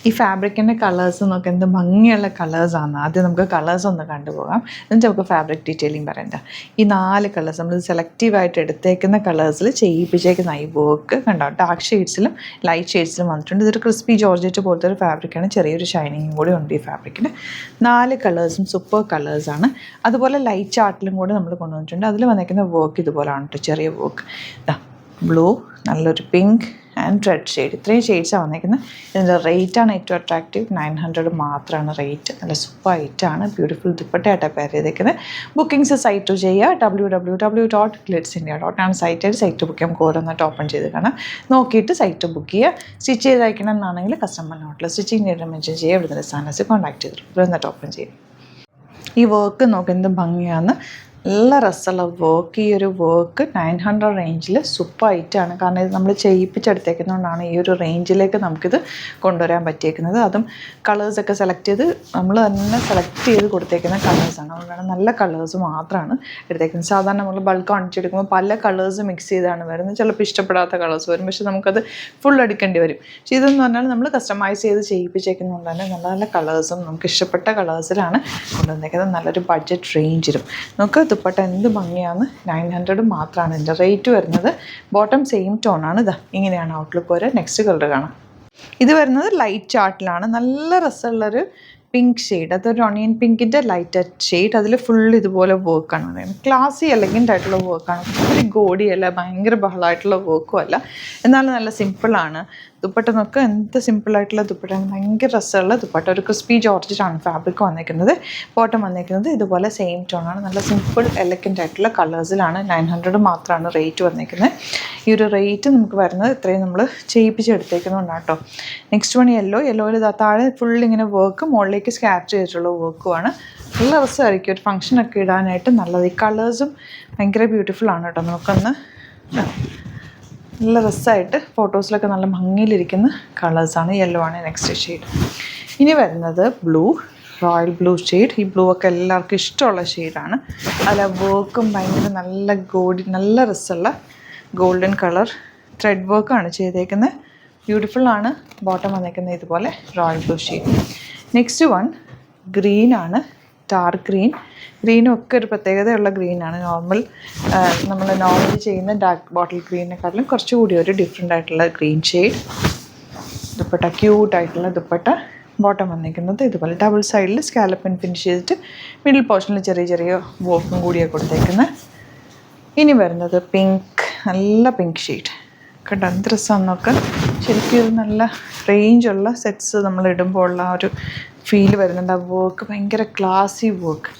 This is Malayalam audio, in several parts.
ഈ ഫാബ്രിക്കിൻ്റെ കളേഴ്സ് നോക്കുക എന്ത് ഭംഗിയുള്ള കളേഴ്സാണ്. ആദ്യം നമുക്ക് കളേഴ്സ് ഒന്ന് കണ്ടുപോകാം, എന്നിട്ട് നമുക്ക് ഫാബ്രിക് ഡീറ്റെയിലിംഗ് പറയണ്ട. ഈ 4 കളേഴ്സ് നമ്മൾ സെലക്റ്റീവായിട്ട് എടുത്തേക്കുന്ന കളേഴ്സിൽ ചെയ്യിപ്പിച്ചേക്കുന്ന ഈ വർക്ക് കണ്ടോ, ഡാർക്ക് ഷെയ്ഡ്സിലും ലൈറ്റ് ഷെയ്ഡ്സിലും വന്നിട്ടുണ്ട്. ഇതൊരു ക്രിസ്പി ജോർജറ്റ് പോലത്തെ ഒരു ഫാബ്രിക്കാണ്, ചെറിയൊരു ഷൈനിങ്ങും കൂടി ഉണ്ട് ഈ ഫാബ്രിക്കിന്. 4 കളേഴ്സും സൂപ്പർ കളേഴ്സാണ്. അതുപോലെ ലൈറ്റ് ചാർട്ടിലും കൂടി നമ്മൾ കൊണ്ടുവന്നിട്ടുണ്ട്. അതിൽ വന്നിരിക്കുന്ന വർക്ക് ഇതുപോലെയാണ് കേട്ടോ, ചെറിയ വർക്ക്. ഇതാ ബ്ലൂ, നല്ലൊരു പിങ്ക് ആൻഡ് റെഡ് ഷെയ്ഡ്, ഇത്രയും ഷെയ്ഡ്സാണ് വന്നിരിക്കുന്നത്. ഇതിൻ്റെ റേറ്റാണ് ഏറ്റവും അട്രാക്റ്റീവ്, 900 മാത്രമാണ് റേറ്റ്. നല്ല സൂപ്പർ ഐറ്റാണ്, ബ്യൂട്ടിഫുൾ ദുപ്പട്ടയായിട്ടാണ് പെയർ ചെയ്തേക്കുന്നത്. ബുക്കിംഗ്സ് സൈറ്റ് ചെയ്യുക, www.glitzindia.com സൈറ്റ് ബുക്ക് ചെയ്യാം. ഓരോന്നായിട്ട് ഓപ്പൺ ചെയ്ത് കാണാം, നോക്കിയിട്ട് സൈറ്റ് ബുക്ക് ചെയ്യുക. സ്റ്റിച്ച് ചെയ്ത് അയക്കണം എന്നാണെങ്കിൽ കസ്റ്റമർ നോട്ടിൽ സ്റ്റിച്ചിങ് മെൻഷൻ ചെയ്യുക, ഇവിടുന്ന് സാധനസ് കോൺടാക്ട് ചെയ്തിട്ട് ഇവിടുന്നിട്ട് ഓപ്പൺ ചെയ്യും. ഈ വർക്ക് നോക്കുക എന്ത് ഭംഗിയാണ്, നല്ല രസമുള്ള വർക്ക്. ഈ ഒരു വർക്ക് 900 റേഞ്ചിൽ സൂപ്പർ ഐറ്റാണ്. കാരണം ഇത് നമ്മൾ ചെയ്യിപ്പിച്ചെടുത്തേക്കുന്നതുകൊണ്ടാണ് ഈ ഒരു റേഞ്ചിലേക്ക് നമുക്കിത് കൊണ്ടുവരാൻ പറ്റിയേക്കുന്നത്. അതും കളേഴ്സൊക്കെ സെലക്ട് ചെയ്ത് നമ്മൾ തന്നെ സെലക്ട് ചെയ്ത് കൊടുത്തേക്കുന്ന കളേഴ്സാണ്. അതുകൊണ്ടാണ് നല്ല കളേഴ്സ് മാത്രമാണ് എടുത്തേക്കുന്നത്. സാധാരണ നമ്മൾ ബൾക്ക് അണിച്ചെടുക്കുമ്പോൾ പല കളേഴ്സ് മിക്സ് ചെയ്താണ് വരുന്നത്. ചിലപ്പോൾ ഇഷ്ടപ്പെടാത്ത കളേഴ്സ് വരും, പക്ഷെ നമുക്കത് ഫുൾ അടിക്കേണ്ടി വരും. പക്ഷേ ഇതെന്ന് പറഞ്ഞാൽ നമ്മൾ കസ്റ്റമൈസ് ചെയ്ത് ചെയ്യിപ്പിച്ചേക്കുന്നതുകൊണ്ട് തന്നെ നല്ല നല്ല കളേഴ്സും നമുക്ക് ഇഷ്ടപ്പെട്ട കളേഴ്സിലാണ് കൊണ്ടുവന്നേക്കുന്നത്. നല്ലൊരു ബഡ്ജറ്റ് റേഞ്ചിലും നമുക്ക് ദുപ്പട്ട എന്ത് ഭംഗിയാണ്. 900 മാത്രമാണ് ഇതിൻ്റെ റേറ്റ് വരുന്നത്. ബോട്ടം സെയിം ടോണാണ്. ഇതാ ഇങ്ങനെയാണ് ഔട്ട്ലുക്ക് വരെ. നെക്സ്റ്റ് കളർ കാണാം. ഇത് വരുന്നത് ലൈറ്റ് ചാർട്ടിലാണ്. നല്ല രസമുള്ളൊരു പിങ്ക് ഷെയ്ഡ്, അതൊരു ഓണിയൻ പിങ്കിൻ്റെ ലൈറ്റ് ഷെയ്ഡ്. അതിൽ ഫുൾ ഇതുപോലെ വർക്കാണ് പറയുന്നത്. ക്ലാസി എലഗൻ്റ് ആയിട്ടുള്ള വർക്കാണ്, ഒത്തിരി ഗോഡിയല്ല, ഭയങ്കര ബഹളമായിട്ടുള്ള വർക്കും അല്ല, എന്നാലും നല്ല സിമ്പിളാണ്. ദുപ്പട്ട നോക്കുക എന്ത് സിമ്പിളായിട്ടുള്ള ദുപ്പട്ടയാണ്, ഭയങ്കര രസമുള്ള ദുപ്പട്ട. ഒരു ക്രിസ്പി ജോർജറ്റാണ് ഫാബ്രിക് വന്നിരിക്കുന്നത്. ബോട്ടം വന്നിരിക്കുന്നത് ഇതുപോലെ സെയിം ടോണാണ്. നല്ല സിമ്പിൾ എലഗൻ്റ് ആയിട്ടുള്ള കളേഴ്സിലാണ്. 900 മാത്രമാണ് റേറ്റ് വന്നിരിക്കുന്നത്. ഈ ഒരു റേറ്റ് നമുക്ക് വരുന്നത് ഇത്രയും നമ്മൾ ചെയ്യിപ്പിച്ചെടുത്തേക്കുന്നതുകൊണ്ടാണ് കേട്ടോ. നെക്സ്റ്റ് വൺ യെല്ലോയിൽ താഴെ ഫുൾ ഇങ്ങനെ വർക്ക്, മുകളിലേക്ക് സ്കാച്ച് ചെയ്തിട്ടുള്ള വർക്കുമാണ്. നല്ല രസമായിരിക്കും ഒരു ഫംഗ്ഷനൊക്കെ ഇടാനായിട്ട് നല്ലത്. ഈ കളേഴ്സും ഭയങ്കര ബ്യൂട്ടിഫുള്ളാണ് കേട്ടോ. നമുക്കൊന്ന് നല്ല രസമായിട്ട് ഫോട്ടോസിലൊക്കെ നല്ല ഭംഗിയിലിരിക്കുന്ന കളേഴ്സാണ്. യെല്ലോ ആണ് നെക്സ്റ്റ് ഷെയ്ഡ്. ഇനി വരുന്നത് ബ്ലൂ, റോയൽ ബ്ലൂ ഷെയ്ഡ്. ഈ ബ്ലൂ ഒക്കെ എല്ലാവർക്കും ഇഷ്ടമുള്ള ഷെയ്ഡാണ്. അതിൽ വർക്കും ഭയങ്കര നല്ല രസമുള്ള ഗോൾഡൻ കളർ ത്രെഡ് വർക്കാണ് ചെയ്തേക്കുന്നത്. ബ്യൂട്ടിഫുള്ളാണ്. ബോട്ടം വന്നേക്കുന്നത് ഇതുപോലെ റോയൽ ബ്ലൂ ഷെയ്ഡ്. നെക്സ്റ്റ് വൺ ഗ്രീനാണ്, ഡാർക്ക് ഗ്രീനും ഒക്കെ ഒരു പ്രത്യേകതയുള്ള ഗ്രീനാണ്. നമ്മൾ നോർമലി ചെയ്യുന്ന ഡാർക്ക് ബോട്ടിൽ ഗ്രീനെക്കാട്ടിലും കുറച്ചുകൂടി ഒരു ഡിഫറെൻ്റ് ആയിട്ടുള്ള ഗ്രീൻ ഷെയ്ഡ്. ദുപ്പട്ട ക്യൂട്ടായിട്ടുള്ള ദുപ്പട്ട. ബോട്ടം വന്നിരിക്കുന്നത് ഇതുപോലെ ഡബിൾ സൈഡിൽ സ്കാലപ്പിൻ ഫിനിഷ് ചെയ്തിട്ട് മിഡിൽ പോർഷനിൽ ചെറിയ ചെറിയ വർക്കും കൂടിയാണ് കൊടുത്തേക്കുന്നത്. ഇനി വരുന്നത് പിങ്ക്, നല്ല പിങ്ക് ഷെയ്ഡ്. കണ്ടോ എന്ത് രസമാണെന്നൊക്കെ. ശരിക്കും ഒരു നല്ല റേഞ്ചുള്ള സെറ്റ്സ് നമ്മൾ ഇടുമ്പോൾ ഉള്ള ആ ഒരു ഫീൽ വരുന്നുണ്ട്. ആ വർക്ക് ഭയങ്കര ക്ലാസി വർക്ക്,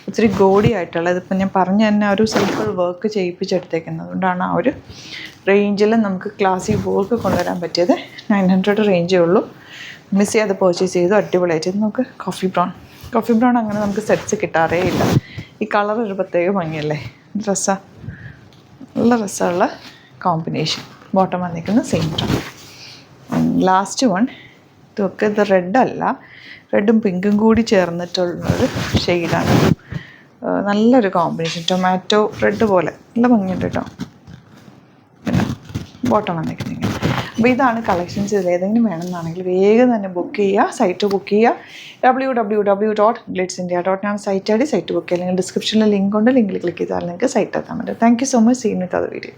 ഒത്തിരി ഗോഡി ആയിട്ടുള്ള. ഇതിപ്പോൾ ഞാൻ പറഞ്ഞ തന്നെ ഒരു സിമ്പിൾ വർക്ക് ചെയ്യിപ്പിച്ചെടുത്തേക്കുന്നത്. അതുകൊണ്ടാണ് ആ ഒരു റേഞ്ചിൽ നമുക്ക് ക്ലാസി വർക്ക് കൊണ്ടുവരാൻ പറ്റിയത്. 900 റേഞ്ചേ ഉള്ളൂ. മിസ് ചെയ്യാതെ പർച്ചേസ് ചെയ്തു. അടിപൊളിയായിട്ട്. ഇത് നമുക്ക് കോഫി ബ്രൗൺ അങ്ങനെ നമുക്ക് സെറ്റ്സ് കിട്ടാറേ ഇല്ല. ഈ കളർ ഒരു പ്രത്യേക ഭംഗിയല്ലേ, രസമാണ്, നല്ല രസമുള്ള കോമ്പിനേഷൻ. ബോട്ടം വന്നിരിക്കുന്നത് സെയിം ടോൺ. ലാസ്റ്റ് വൺ, ഇതൊക്കെ ഇത് റെഡല്ല, റെഡും പിങ്കും കൂടി ചേർന്നിട്ടുള്ളൊരു ഷെയ്ഡാണ്. നല്ലൊരു കോമ്പിനേഷൻ, ടൊമാറ്റോ റെഡ് പോലെ നല്ല ഭംഗിയുണ്ട് കേട്ടോ. പിന്നെ ബോട്ടം വന്നിരിക്കുന്നത്. അപ്പോൾ ഇതാണ് കളക്ഷൻസ്. ഇതിൽ ഏതെങ്കിലും വേണമെന്നാണെങ്കിൽ വേഗം തന്നെ ബുക്ക് ചെയ്യുക, സൈറ്റ് ബുക്ക് ചെയ്യുക. www.glitzindia.com സൈറ്റ് ബുക്ക് ചെയ്യുക. അല്ലെങ്കിൽ ഡിസ്ക്രിപ്ഷനിൽ ലിങ്ക് ഉണ്ട്, ലിങ്കിൽ ക്ലിക്ക് ചെയ്താൽ നിങ്ങൾക്ക് സൈറ്റ് എത്താൻ പറ്റും. Thank you so much. See you with other video.